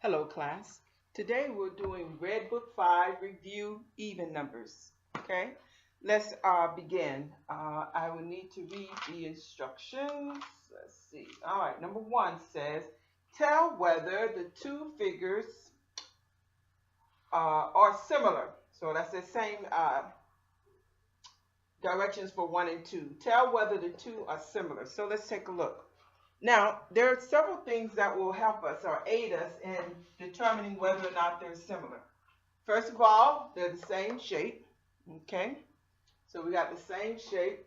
Hello class. Today we're doing Redbook 5 Review Even Numbers. Okay, let's begin. I will need to read the instructions. Let's see. All right, number 1 says, tell whether the two figures are similar. So that's the same directions for 1 and 2. Tell whether the two are similar. So let's take a look. Now, there are several things that will help us or aid us in determining whether or not they're similar. First of all, they're the same shape. Okay, so we got the same shape.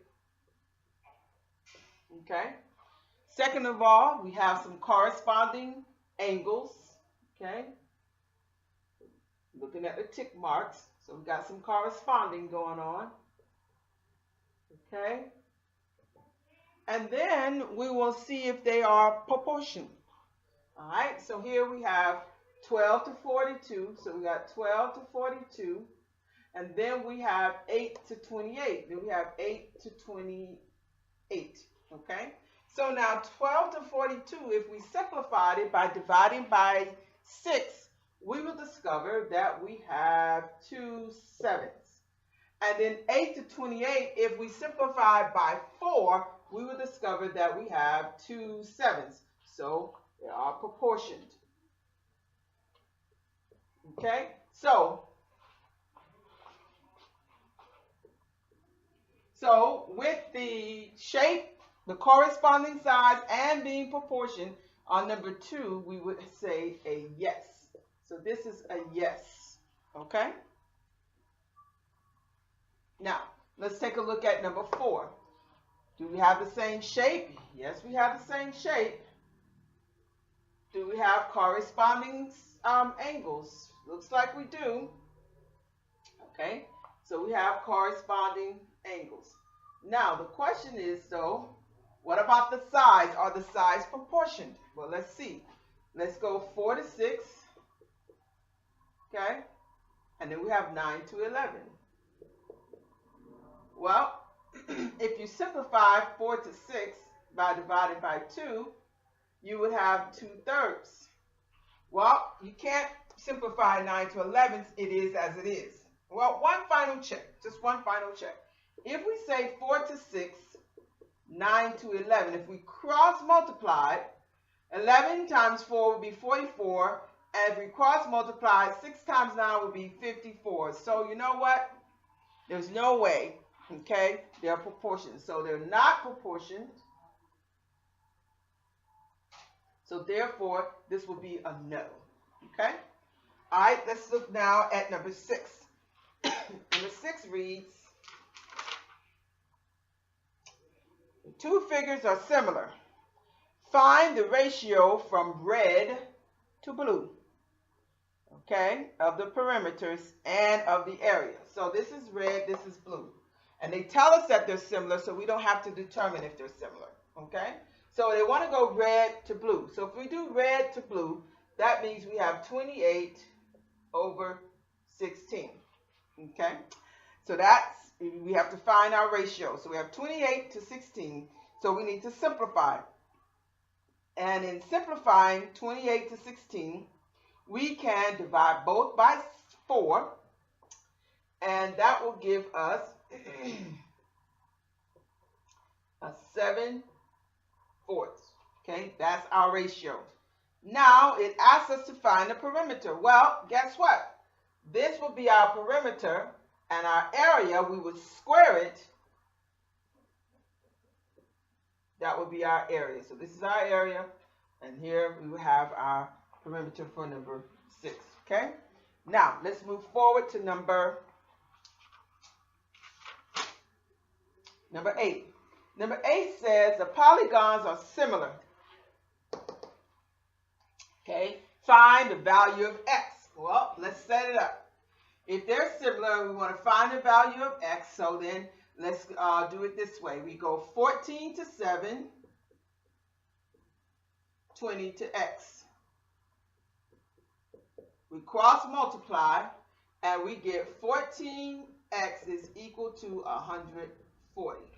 Okay. Second of all, we have some corresponding angles. Okay. Looking at the tick marks, so we got some corresponding going on. Okay. And then we will see if they are proportional. All right, so here we have 12 to 42. So we got 12 to 42. And then we have 8 to 28. Then we have 8 to 28. Okay, so now 12 to 42, if we simplified it by dividing by 6, we will discover that we have 2 7s. And then 8 to 28, if we simplify by 4, we will discover that we have 2 7s. So they are proportioned. Okay, so with the shape, the corresponding size, and being proportioned on number 2, we would say a yes. So this is a yes. Okay. Now, let's take a look at number 4. Do we have the same shape? Yes, we have the same shape. Do we have corresponding angles? Looks like we do. Okay, so we have corresponding angles. Now, the question is, though, what about the size? Are the size proportioned? Well, let's see. Let's go 4 to 6. Okay, and then we have 9 to 11. Well, if you simplify 4 to 6 by dividing by 2, you would have 2/3. Well, you can't simplify 9 to 11. It is as it is. Well, one final check, just one final check. If we say 4 to 6, 9 to 11, if we cross multiply, 11 times 4 would be 44, and if we cross multiply, 6 times 9 would be 54. So you know what? There's no way. Okay, they're proportioned. So they're not proportioned. So therefore, this will be a no. Okay? All right, let's look now at number 6. Number 6 reads, the two figures are similar. Find the ratio from red to blue. Okay, of the perimeters and of the area. So this is red, this is blue. And they tell us that they're similar, so we don't have to determine if they're similar. Okay? So they want to go red to blue. So if we do red to blue, that means we have 28 over 16. Okay? So we have to find our ratio. So we have 28 to 16. So we need to simplify. And in simplifying 28 to 16, we can divide both by 4. And that will give us a 7/4. Okay, that's our ratio. Now it asks us to find the perimeter. Well, guess what? This will be our perimeter, and our area, we would square it. That would be our area. So this is our area, and here we will have our perimeter for number 6. Okay, now let's move forward to number 8. Number 8 says the polygons are similar. Okay, find the value of x. Well, let's set it up. If they're similar, we want to find the value of x. So then let's do it this way. We go 14 to 7, 20 to x. We cross multiply, and we get 14x is equal to 140.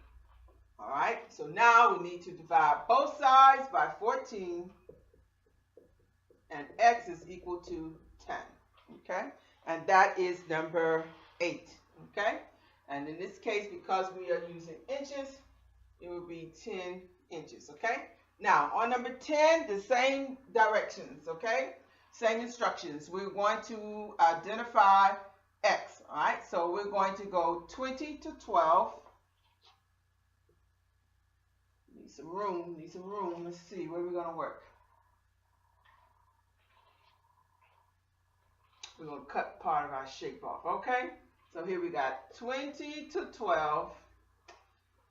All right, so now we need to divide both sides by 14 and x is equal to 10. Okay, and that is number 8. Okay, and in this case, because we are using inches, it will be 10 inches. Okay, now on number 10, the same directions. Okay, same instructions. We're going to identify x. All right, so we're going to go 20 to 12. Need some room. Let's see, where are we going to work? We're going to cut part of our shape off. Okay, so here we got 20 to 12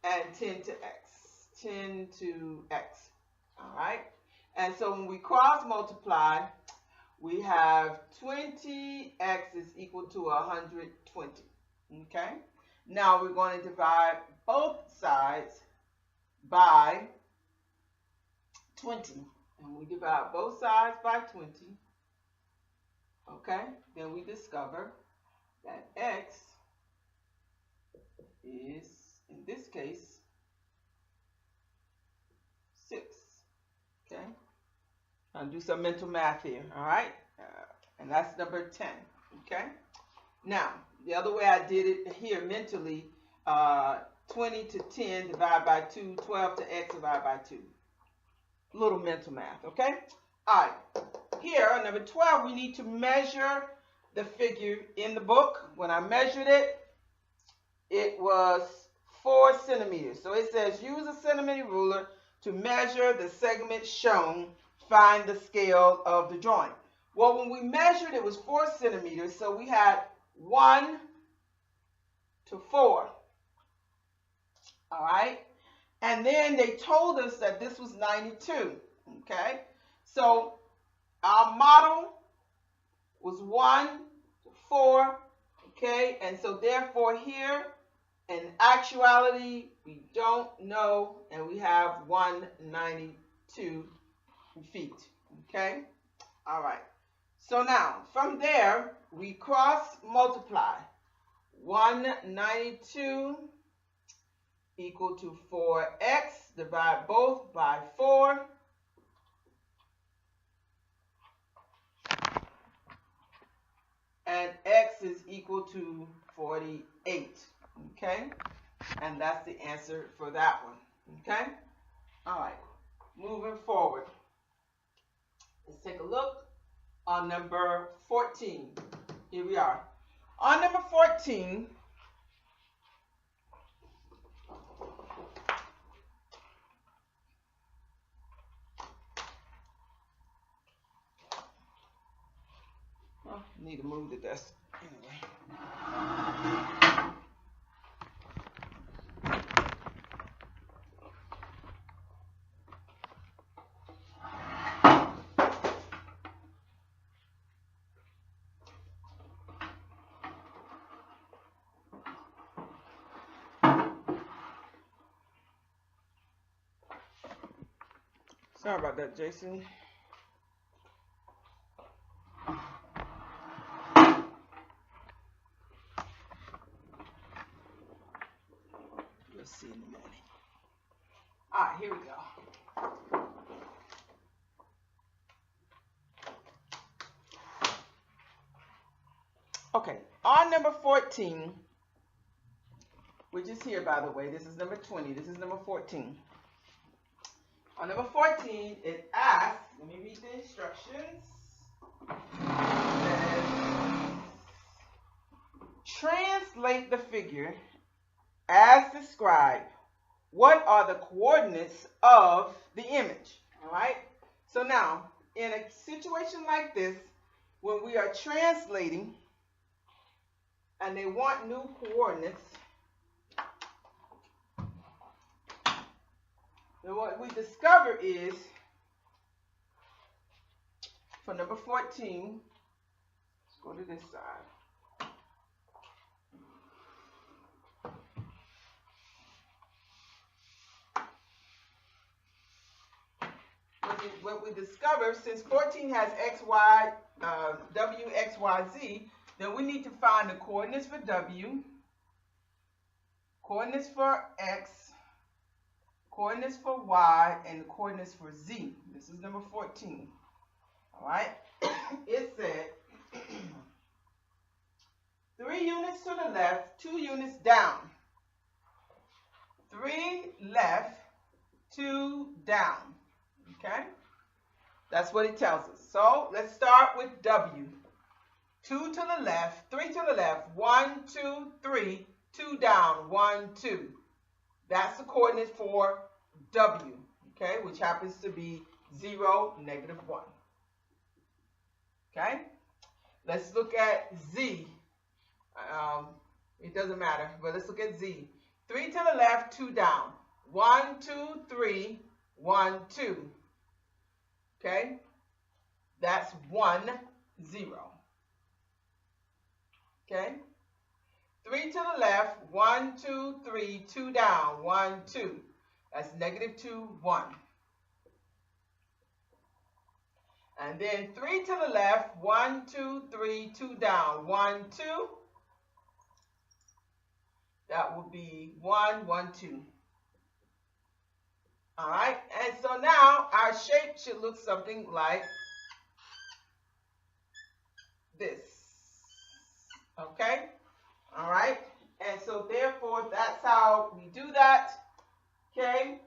and 10 to x. 10 to x. All right, and so when we cross multiply, we have 20x is equal to 120. Okay, now we're going to divide both sides by 20, and we divide both sides by 20. Okay, then we discover that x is, in this case, 6. Okay, I'll do some mental math here. All right, and that's number 10. Okay, now the other way I did it here mentally, 20 to 10 divided by 2, 12 to x divided by 2. Little mental math. Okay, all right. Here, number 12, we need to measure the figure in the book. When I measured it, it was 4 centimeters. So it says use a centimeter ruler to measure the segment shown. Find the scale of the drawing. Well, when we measured, it was 4 centimeters. So we had 1 to 4. All right. And then they told us that this was 92. Okay. So our model was 1 to 4, okay, and so therefore here, in actuality, we don't know, and we have 192 feet, okay? All right, so now, from there, we cross multiply. 192 equal to 4x, divide both by 4. And x is equal to 48, okay? And that's the answer for that one, okay? All right, moving forward. Let's take a look on number 14. Here we are. On number 14, need to move the desk anyway. Sorry about that, Jason. See in the morning. All right, here we go. Okay, on number 14, which is here, by the way, this is number 20, this is number 14. On number 14, it asks, let me read the instructions. It says, translate the figure as described. What are the coordinates of the image? All right. So now, in a situation like this, when we are translating and they want new coordinates, then what we discover is, for number 14, let's go to this side. What we discover, since 14 has x, y, w, x, y, z, then we need to find the coordinates for w, coordinates for x, coordinates for y, and the coordinates for z. This is number 14. All right. It said 3 units to the left, 2 units down. 3 left, 2 down. Okay? That's what it tells us. So let's start with W. 2 to the left, 3 to the left, 1, 2, 3, 2 down, 1, 2. That's the coordinate for W, okay, which happens to be 0, -1. Okay? Let's look at Z. It doesn't matter, but let's look at Z. 3 to the left, 2 down. 1, 2, 3, 1, 2. Okay? That's 1, 0. Okay? 3 to the left, 1, 2, 3, 2 down, 1, 2. That's -2, 1. And then 3 to the left, 1, 2, 3, 2 down, 1, 2. That would be 1, 1, 2. All right, and so now our shape should look something like this. Okay? All right, and so therefore that's how we do that. Okay?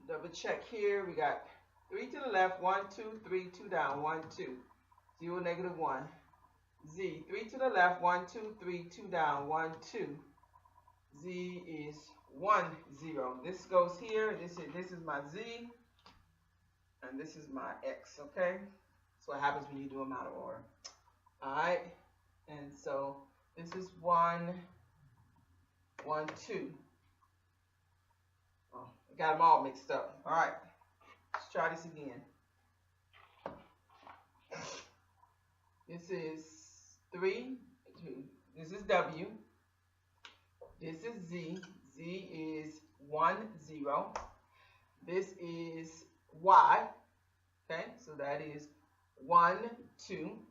Double check here. We got 3 to the left, 1, 2, 3, 2 down, 1, 2. 0, -1. Z, 3 to the left, 1, 2, 3, 2 down, 1, 2. Z is 1, 0. This goes here. This is my Z, and this is my X, okay? That's what happens when you do them out of order. All right, and so this is 1, 1, 2. Oh, I got them all mixed up. All right, let's try this again. This is 3, 2. This is W. This is Z. Z is 1, 0. This is Y. Okay, so that is 1, 2.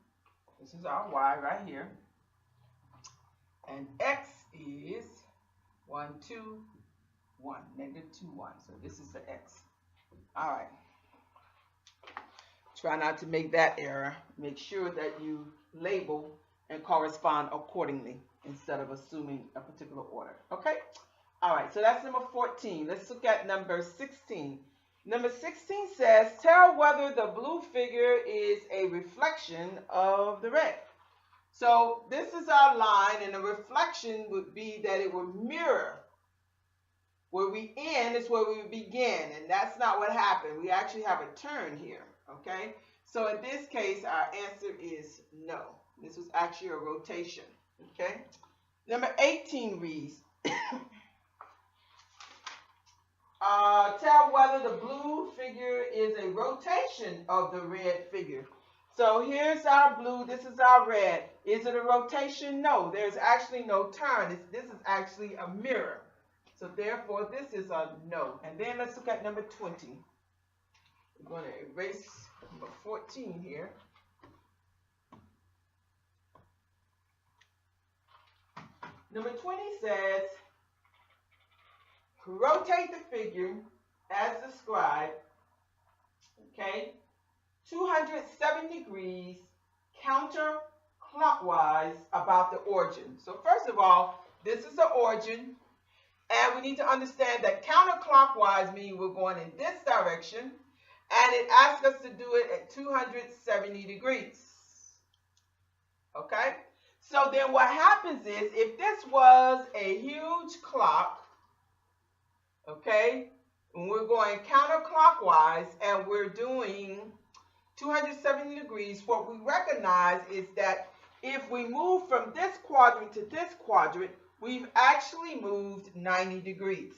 This is our Y right here. And X is 1, 2, 1, -2, 1. So this is the X. All right. Try not to make that error. Make sure that you label and correspond accordingly instead of assuming a particular order. Okay? All right, so that's number 14. Let's look at number 16. Number 16 says, tell whether the blue figure is a reflection of the red. So this is our line, and the reflection would be that it would mirror. Where we end is where we begin, and that's not what happened. We actually have a turn here, okay? So in this case, our answer is no. This was actually a rotation, okay? Number 18 reads, tell whether the blue figure is a rotation of the red figure. So here's our blue, this is our red. Is it a rotation? No, there's actually no turn. This is actually a mirror. So therefore, this is a no. And then let's look at number 20. We're going to erase number 14 here. Number 20 says, rotate the figure as described, okay, 270 degrees counterclockwise about the origin. So first of all, this is the origin, and we need to understand that counterclockwise means we're going in this direction, and it asks us to do it at 270 degrees. Okay? So then what happens is, if this was a huge clock, okay, and we're going counterclockwise and we're doing 270 degrees, what we recognize is that if we move from this quadrant to this quadrant, we've actually moved 90 degrees.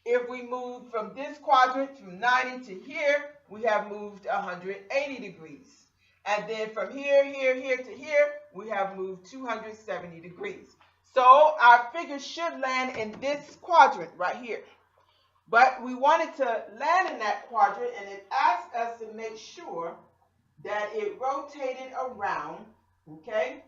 If we move from this quadrant from 90 to here, we have moved 180 degrees. And then from here, here to here, we have moved 270 degrees. So our figure should land in this quadrant right here. But we wanted to land in that quadrant, and it asked us to make sure that it rotated around, okay,